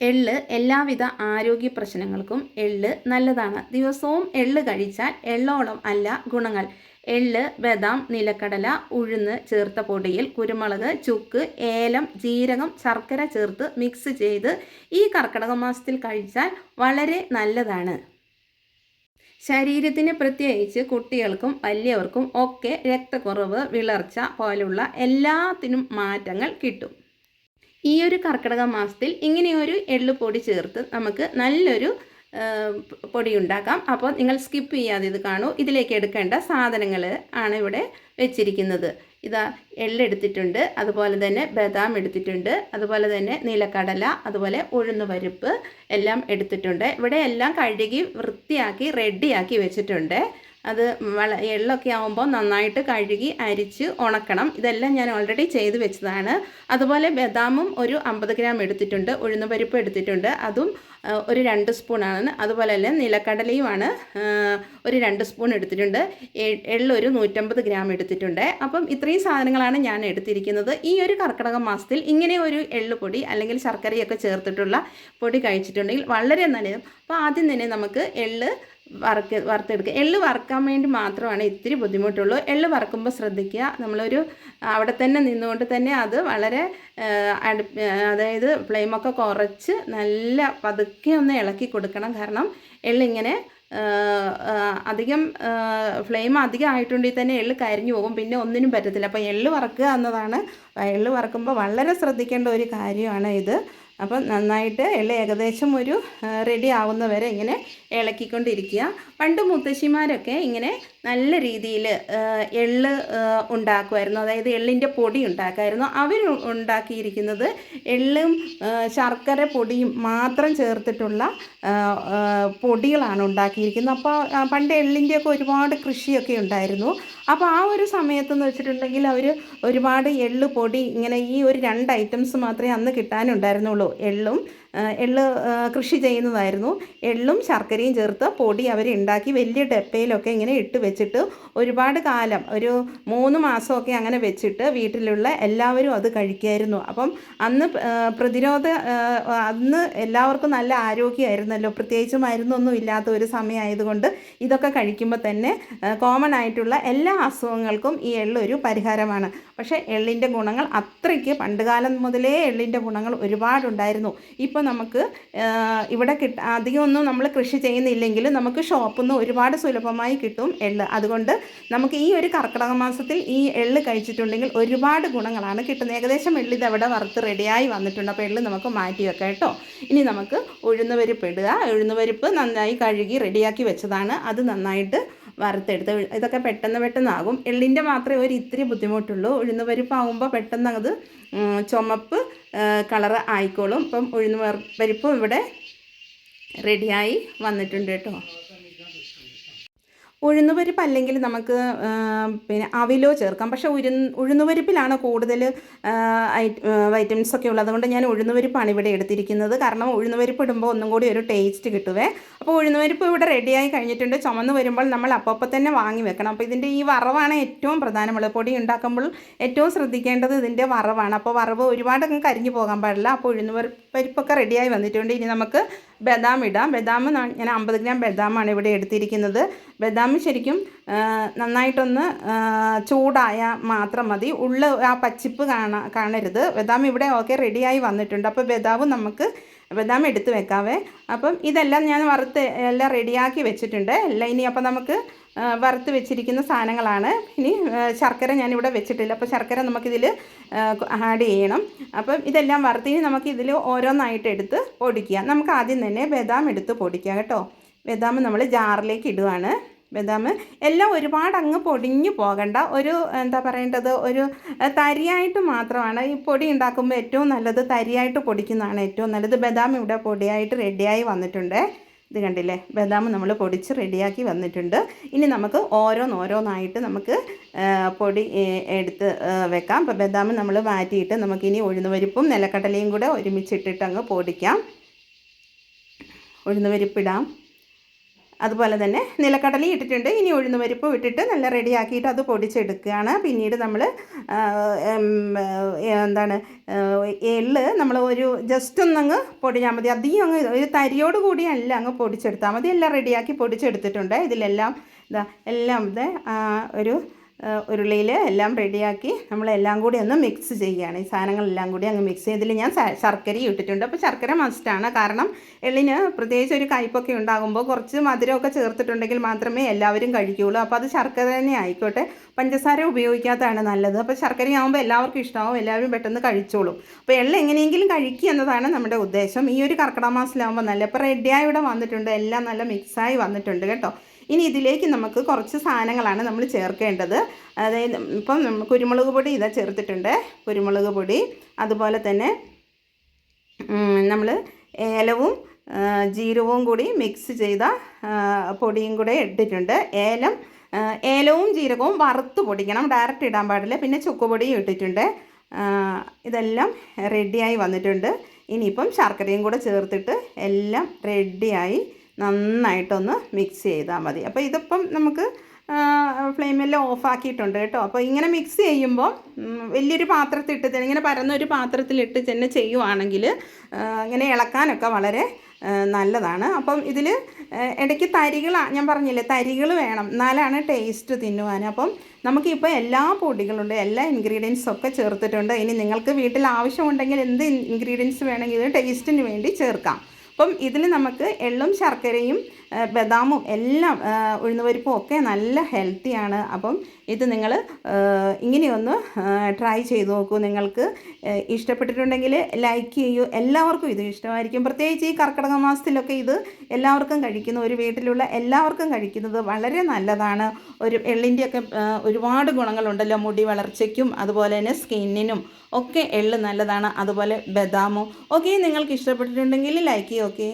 എള്ള് എല്ലാവിധ ആരോഗ്യ പ്രശ്നങ്ങൾക്കും എള്ള് നല്ലതാണ്. ദിവസവും എള്ള് കഴിച്ചാൽ എള്ളോളം അല്ല ഗുണങ്ങൾ. എള്ള്, ബദാം, നിലക്കടല, ഉഴുന്ന് ചേർത്ത പൊടിയിൽ കുരുമുളക്, ചുക്ക്, ഏലം, ജീരകം, ശർക്കര ചേർത്ത് മിക്സ് ചെയ്ത് ഈ കർക്കിടക മാസത്തിൽ കഴിച്ചാൽ വളരെ നല്ലതാണ്. ശരീരത്തിന് പ്രത്യേകിച്ച് കുട്ടികൾക്കും വലിയവർക്കും ഒക്കെ രക്തക്കുറവ്, വിളർച്ച പോലുള്ള എല്ലാത്തിനും മാറ്റങ്ങൾ കിട്ടും. ഈ ഒരു കർക്കിടക മാസത്തിൽ ഇങ്ങനെയൊരു എള്ളുപൊടി ചേർത്ത് നമുക്ക് നല്ലൊരു പൊടി ഉണ്ടാക്കാം. അപ്പോൾ നിങ്ങൾ സ്കിപ്പ് ചെയ്യാതെ ഇത് കാണൂ. ഇതിലേക്ക് എടുക്കേണ്ട സാധനങ്ങൾ ആണ് ഇവിടെ വെച്ചിരിക്കുന്നത്. ഇതാ എള്ളെടുത്തിട്ടുണ്ട്, അതുപോലെ തന്നെ ബദാം എടുത്തിട്ടുണ്ട്, അതുപോലെ തന്നെ നിലക്കടല, അതുപോലെ ഉഴുന്ന് പരിപ്പ് എല്ലാം എടുത്തിട്ടുണ്ട്. ഇവിടെ എല്ലാം കഴുകി വൃത്തിയാക്കി റെഡിയാക്കി വെച്ചിട്ടുണ്ട്. അത് എള്ളൊക്കെ ആകുമ്പോൾ നന്നായിട്ട് കഴുകി അരിച്ച് ഉണക്കണം. ഇതെല്ലാം ഞാൻ ഓൾറെഡി ചെയ്ത് വെച്ചതാണ്. അതുപോലെ ബദാമും ഒരു 50 ഗ്രാം എടുത്തിട്ടുണ്ട്, ഉഴുന്നുപരിപ്പ് എടുത്തിട്ടുണ്ട്, അതും ഒരു 2 സ്പൂണാണ്. അതുപോലെ തന്നെ നിലക്കടലയുമാണ് ഒരു 2 സ്പൂൺ എടുത്തിട്ടുണ്ട്. എള്ളൊരു 150 ഗ്രാം എടുത്തിട്ടുണ്ട്. അപ്പം ഇത്രയും സാധനങ്ങളാണ് ഞാൻ എടുത്തിരിക്കുന്നത്. ഈ ഒരു കർക്കിടക മാസത്തിൽ ഇങ്ങനെ ഒരു എള്ളുപൊടി അല്ലെങ്കിൽ ശർക്കരയൊക്കെ ചേർത്തിട്ടുള്ള പൊടി കഴിച്ചിട്ടുണ്ടെങ്കിൽ വളരെ നല്ലത്. അപ്പോൾ ആദ്യം തന്നെ നമുക്ക് എള്ള് വറുത്തെടുക്കുക. എള്ള് വറുക്കാൻ വേണ്ടി മാത്രമാണ് ഇത്തിരി ബുദ്ധിമുട്ടുള്ളൂ. എള്ള് വറുക്കുമ്പോൾ ശ്രദ്ധിക്കുക, നമ്മളൊരു അവിടെ തന്നെ നിന്നുകൊണ്ട് തന്നെ അത് വളരെ അതായത് ഫ്ലെയിമൊക്കെ കുറച്ച് നല്ല പതുക്കെ ഒന്ന് ഇളക്കി കൊടുക്കണം. കാരണം എള്ളിങ്ങനെ അധികം ഫ്ലെയിം അധികം ആയിട്ടുണ്ടെങ്കിൽ തന്നെ എള്ള് കരിഞ്ഞു പോകും, പിന്നെ ഒന്നിനും പറ്റത്തില്ല. അപ്പോൾ എള്ള് വറുക്കുക എന്നതാണ്. എള്ള് വറുക്കുമ്പോൾ വളരെ ശ്രദ്ധിക്കേണ്ട ഒരു കാര്യമാണ് ഇത്. അപ്പം നന്നായിട്ട് എള്ള് ഏകദേശം ഒരു റെഡി ആവുന്നവരെ ഇങ്ങനെ ഇളക്കിക്കൊണ്ടിരിക്കുക. പണ്ട് മുത്തശ്ശിമാരൊക്കെ ഇങ്ങനെ നല്ല രീതിയിൽ എള്ള് ഉണ്ടാക്കുമായിരുന്നു, അതായത് എള്ളിൻ്റെ പൊടി ഉണ്ടാക്കുമായിരുന്നു. അവർ ഉണ്ടാക്കിയിരിക്കുന്നത് എള്ളും ശർക്കര പൊടിയും മാത്രം ചേർത്തിട്ടുള്ള പൊടികളാണ് ഉണ്ടാക്കിയിരിക്കുന്നത്. അപ്പോൾ പണ്ട് എള്ളിൻ്റെയൊക്കെ ഒരുപാട് കൃഷിയൊക്കെ ഉണ്ടായിരുന്നു. അപ്പോൾ ആ ഒരു സമയത്തെന്ന് വെച്ചിട്ടുണ്ടെങ്കിൽ അവർ ഒരുപാട് എള്ള് പൊടി ഇങ്ങനെ ഈ ഒരു 2 ഐറ്റംസ് മാത്രമേ അന്ന് കിട്ടാനുണ്ടായിരുന്നുള്ളൂ. എള്ള് കൃഷി ചെയ്യുന്നതായിരുന്നു. എള്ളും ശർക്കരയും ചേർത്ത് പൊടി അവർ ഉണ്ടാക്കി വലിയ ഡപ്പയിലൊക്കെ ഇങ്ങനെ ഇട്ട് വെച്ചിട്ട് ഒരുപാട് കാലം, ഒരു 3 മാസമൊക്കെ അങ്ങനെ വെച്ചിട്ട് വീട്ടിലുള്ള എല്ലാവരും അത് കഴിക്കുമായിരുന്നു. അപ്പം അന്ന് അന്ന് എല്ലാവർക്കും നല്ല ആരോഗ്യമായിരുന്നല്ലോ, പ്രത്യേകിച്ച് മരുന്നൊന്നും ഇല്ലാത്ത ഒരു സമയമായതുകൊണ്ട് ഇതൊക്കെ കഴിക്കുമ്പോൾ തന്നെ കോമൺ ആയിട്ടുള്ള എല്ലാ അസുഖങ്ങൾക്കും ഈ എള്ളൊരു പരിഹാരമാണ്. പക്ഷേ എള്ളിൻ്റെ ഗുണങ്ങൾ അത്രയ്ക്ക് പണ്ടുകാലം മുതലേ എള്ളിൻ്റെ ഗുണങ്ങൾ ഒരുപാടുണ്ടായിരുന്നു. ഇപ്പോൾ നമുക്ക് ഇവിടെ അധികമൊന്നും നമ്മൾ കൃഷി ചെയ്യുന്നില്ലെങ്കിലും നമുക്ക് ഷോപ്പിൽ നിന്ന് ഒരുപാട് സുലഭമായി കിട്ടും എള്ള്. അതുകൊണ്ട് നമുക്ക് ഈ ഒരു കർക്കിടക മാസത്തിൽ ഈ എള്ള് കഴിച്ചിട്ടുണ്ടെങ്കിൽ ഒരുപാട് ഗുണങ്ങളാണ് കിട്ടുന്നത്. ഏകദേശം എള്ള് ഇതവിടെ വറുത്ത് റെഡിയായി വന്നിട്ടുണ്ട്. അപ്പോൾ എള്ള് നമുക്ക് മാറ്റി വെക്കാം കേട്ടോ. ഇനി നമുക്ക് ഉഴുന്നുപരിപ്പ് ഇടുക. ഉഴുന്നുപരിപ്പ് നന്നായി കഴുകി റെഡിയാക്കി വെച്ചതാണ്. അത് നന്നായിട്ട് വറുത്തെടുത്ത് ഇതൊക്കെ പെട്ടെന്നാകും. എള്ളിൻ്റെ മാത്രമേ ഒരു ഇത്തിരി ബുദ്ധിമുട്ടുള്ളൂ. ഉഴുന്നുപരിപ്പാകുമ്പോൾ പെട്ടെന്ന് അത് ചുമപ്പ് കളറ് ആയിക്കോളും. ഇപ്പം ഉഴുന്നുപരിപ്പും ഇവിടെ റെഡിയായി വന്നിട്ടുണ്ട് കേട്ടോ. ഉഴുന്നുപരിപ്പ് അല്ലെങ്കിൽ നമുക്ക് പിന്നെ അവിലോ ചേർക്കാം. പക്ഷേ ഉഴുന്നുപരിപ്പിലാണ് കൂടുതൽ വൈറ്റമിൻസൊക്കെ ഉള്ളത്. അതുകൊണ്ട് ഞാൻ ഉഴുന്നുപരിപ്പാണ് ഇവിടെ എടുത്തിരിക്കുന്നത്. കാരണം ഉഴുന്നുപരിപ്പ് ഇടുമ്പോൾ ഒന്നും കൂടി ഒരു ടേസ്റ്റ് കിട്ടുവേ. അപ്പോൾ ഉഴുന്നുപരിപ്പ് ഇവിടെ റെഡിയായി കഴിഞ്ഞിട്ടുണ്ട്. ചുമന്ന് വരുമ്പോൾ നമ്മൾ അപ്പോൾ തന്നെ വാങ്ങി വെക്കണം. അപ്പോൾ ഇതിൻ്റെ ഈ വറവാണ് ഏറ്റവും പ്രധാനമുള്ളത്. പൊടി ഉണ്ടാക്കുമ്പോൾ ഏറ്റവും ശ്രദ്ധിക്കേണ്ടത് ഇതിൻ്റെ വറവാണ്. അപ്പോൾ വറവ് ഒരുപാട് അങ്ങ് കരിഞ്ഞു പോകാൻ പാടില്ല. അപ്പോൾ ഉഴുന്നുപരിപ്പൊക്കെ റെഡിയായി വന്നിട്ടുണ്ട്. ഇനി നമുക്ക് ബദാം ഇടാം. ബദാം ഞാൻ 50 ഗ്രാം ബദാമാണ് ഇവിടെ എടുത്തിരിക്കുന്നത്. ബദാം ശരിക്കും നന്നായിട്ടൊന്ന് ചൂടായ മാത്രം മതി, ആ പച്ചിപ്പ് കാണരുത്. ബദാം ഇവിടെ ഓക്കെ റെഡിയായി വന്നിട്ടുണ്ട്. അപ്പോൾ ബദാം എടുത്ത് വെക്കാവേ. അപ്പം ഇതെല്ലാം ഞാൻ വറുത്ത് എല്ലാം റെഡിയാക്കി വെച്ചിട്ടുണ്ട് എല്ലാം. ഇനി അപ്പോൾ നമുക്ക് വറുത്ത് വെച്ചിരിക്കുന്ന സാധനങ്ങളാണ്. ഇനി ശർക്കര ഞാനിവിടെ വെച്ചിട്ടില്ല, അപ്പോൾ ശർക്കര നമുക്കിതിൽ ആഡ് ചെയ്യണം. അപ്പം ഇതെല്ലാം വറുത്ത് ഇനി നമുക്കിതിൽ ഓരോന്നായിട്ട് എടുത്ത് പൊടിക്കുക. നമുക്ക് ആദ്യം തന്നെ ബദാം എടുത്ത് പൊടിക്കുക കേട്ടോ. ബദാം നമ്മൾ ജാറിലേക്ക് ഇടുകയാണ്. ബദാം എല്ലാം ഒരുപാട് അങ്ങ് പൊടിഞ്ഞു പോകണ്ട, ഒരു എന്താ പറയേണ്ടത്, ഒരു തരിയായിട്ട് മാത്രമാണ്. ഈ പൊടി ഉണ്ടാക്കുമ്പോൾ ഏറ്റവും നല്ലത് തരിയായിട്ട് പൊടിക്കുന്നതാണ് ഏറ്റവും നല്ലത്. ബദാം ഇവിടെ പൊടിയായിട്ട് റെഡിയായി വന്നിട്ടുണ്ട്. ഇത് കണ്ടില്ലേ, ബദാം നമ്മൾ പൊടിച്ച് റെഡിയാക്കി വന്നിട്ടുണ്ട്. ഇനി നമുക്ക് ഓരോന്നായിട്ട് നമുക്ക് പൊടി എടുത്ത് വെക്കാം. അപ്പോൾ ബദാം നമ്മൾ മാറ്റിയിട്ട് നമുക്കിനി ഉഴുന്നുപരിപ്പും നിലക്കടലയും കൂടെ ഒരുമിച്ചിട്ടിട്ട് അങ്ങ് പൊടിക്കാം. ഉഴുന്നുപരിപ്പിടാം. അതുപോലെ തന്നെ നിലക്കടലയും ഇട്ടിട്ടുണ്ട്. ഇനി ഉഴുന്ന് പരിപ്പ് ഇട്ടിട്ട് നല്ല റെഡിയാക്കിയിട്ട് അത് പൊടിച്ചെടുക്കുകയാണ്. പിന്നീട് നമ്മൾ എന്താണ് എള്ള് നമ്മൾ ഒരു ജസ്റ്റ് ഒന്നങ്ങ് പൊടിഞ്ഞാൽ മതി, അധികം അങ്ങ് ഒരു തരിയോട് കൂടിയല്ല അങ്ങ് പൊടിച്ചെടുത്താൽ മതി. എല്ലാം റെഡിയാക്കി പൊടിച്ചെടുത്തിട്ടുണ്ട്. ഇതിലെല്ലാം എല്ലാം ഒരു ഉരുളിയിൽ എല്ലാം റെഡിയാക്കി നമ്മളെല്ലാം കൂടി ഒന്ന് മിക്സ് ചെയ്യുകയാണ്. ഈ സാധനങ്ങളെല്ലാം കൂടി അങ്ങ് മിക്സ് ചെയ്ത് ഇതിൽ ഞാൻ ശർക്കരയും ഇട്ടിട്ടുണ്ട്. അപ്പോൾ ശർക്കര മസ്റ്റാണ്, കാരണം എള്ളിന് പ്രത്യേകിച്ച് ഒരു കയ്പൊക്കെ ഉണ്ടാകുമ്പോൾ കുറച്ച് മധുരമൊക്കെ ചേർത്തിട്ടുണ്ടെങ്കിൽ മാത്രമേ എല്ലാവരും കഴിക്കുകയുള്ളൂ. അപ്പോൾ അത് ശർക്കര തന്നെ ആയിക്കോട്ടെ, പഞ്ചസാര ഉപയോഗിക്കാത്തതാണ് നല്ലത്. അപ്പോൾ ശർക്കരയാകുമ്പോൾ എല്ലാവർക്കും ഇഷ്ടമാവും, എല്ലാവരും പെട്ടെന്ന് കഴിച്ചോളും. അപ്പോൾ എള്ള് എങ്ങനെയെങ്കിലും കഴിക്കുക എന്നതാണ് നമ്മുടെ ഉദ്ദേശം. ഈ ഒരു കർക്കിടക മാസത്തിലാകുമ്പോൾ നല്ല ഇപ്പോൾ റെഡിയായി ഇവിടെ വന്നിട്ടുണ്ട്, എല്ലാം നല്ല മിക്സായി വന്നിട്ടുണ്ട് കേട്ടോ. ഇനി ഇതിലേക്ക് നമുക്ക് കുറച്ച് സാധനങ്ങളാണ് നമ്മൾ ചേർക്കേണ്ടത്. അതായത് ഇപ്പം കുരുമുളക് പൊടി ഇതാ ചേർത്തിട്ടുണ്ട്, കുരുമുളക് പൊടി. അതുപോലെ തന്നെ നമ്മൾ ഏലവും ജീരകവും കൂടി മിക്സ് ചെയ്ത പൊടിയും കൂടെ ഇട്ടിട്ടുണ്ട്. ഏലവും ജീരകവും വറുത്ത് പൊടിക്കണം, ഡയറക്റ്റ് ഇടാൻ പാടില്ല. പിന്നെ ചുക്കുപൊടിയും ഇട്ടിട്ടുണ്ട്. ഇതെല്ലാം റെഡിയായി വന്നിട്ടുണ്ട്. ഇനിയിപ്പം ശർക്കരയും കൂടെ ചേർത്തിട്ട് എല്ലാം റെഡിയായി നന്നായിട്ടൊന്ന് മിക്സ് ചെയ്താൽ മതി. അപ്പോൾ ഇതിപ്പം നമുക്ക് ഫ്ലെയിമെല്ലാം ഓഫാക്കിയിട്ടുണ്ട് കേട്ടോ. അപ്പോൾ ഇങ്ങനെ മിക്സ് ചെയ്യുമ്പോൾ വലിയൊരു പാത്രത്തിലിട്ട് തന്നെ, ഇങ്ങനെ പരന്നൊരു പാത്രത്തിലിട്ട് തന്നെ ചെയ്യുവാണെങ്കിൽ ഇങ്ങനെ ഇളക്കാനൊക്കെ വളരെ നല്ലതാണ്. അപ്പം ഇതിൽ ഇടയ്ക്ക് തരികൾ, ഞാൻ പറഞ്ഞില്ലേ തരികൾ വേണം, എന്നാലാണ് ടേസ്റ്റ് തിന്നുവാൻ. അപ്പം നമുക്കിപ്പോൾ എല്ലാ പൊടികളുണ്ട്, എല്ലാ ഇൻഗ്രീഡിയൻസൊക്കെ ചേർത്തിട്ടുണ്ട്. ഇനി നിങ്ങൾക്ക് വീട്ടിൽ ആവശ്യമുണ്ടെങ്കിൽ എന്ത് ഇൻഗ്രീഡിയൻസ് വേണമെങ്കിലും ടേസ്റ്റിന് വേണ്ടി ചേർക്കാം. അപ്പം ഇതിൽ നമുക്ക് എള്ളും ശർക്കരയും ബദാമും എല്ലാം ഉഴുന്നുപരിപ്പും ഒക്കെ നല്ല ഹെൽത്തിയാണ്. അപ്പം ഇത് നിങ്ങൾ ഇങ്ങനെയൊന്ന് ട്രൈ ചെയ്ത് നോക്കൂ. നിങ്ങൾക്ക് ഇഷ്ടപ്പെട്ടിട്ടുണ്ടെങ്കിൽ ലൈക്ക് ചെയ്യൂ. എല്ലാവർക്കും ഇത് ഇഷ്ടമായിരിക്കും. പ്രത്യേകിച്ച് ഈ കർക്കിടക മാസത്തിലൊക്കെ ഇത് എല്ലാവർക്കും കഴിക്കുന്നു, ഒരു വീട്ടിലുള്ള എല്ലാവർക്കും കഴിക്കുന്നത് വളരെ നല്ലതാണ്. ഒരു എള്ളിൻ്റെയൊക്കെ ഒരുപാട് ഗുണങ്ങളുണ്ടല്ലോ, മുടി വളർച്ചയ്ക്കും അതുപോലെ തന്നെ സ്കിന്നിനും ഒക്കെ എള്ള് നല്ലതാണ്. അതുപോലെ ബദാമും. ഓക്കെ, നിങ്ങൾക്ക് ഇഷ്ടപ്പെട്ടിട്ടുണ്ടെങ്കിൽ ലൈക്ക് ചെയ്യൂ. ഓക്കെ.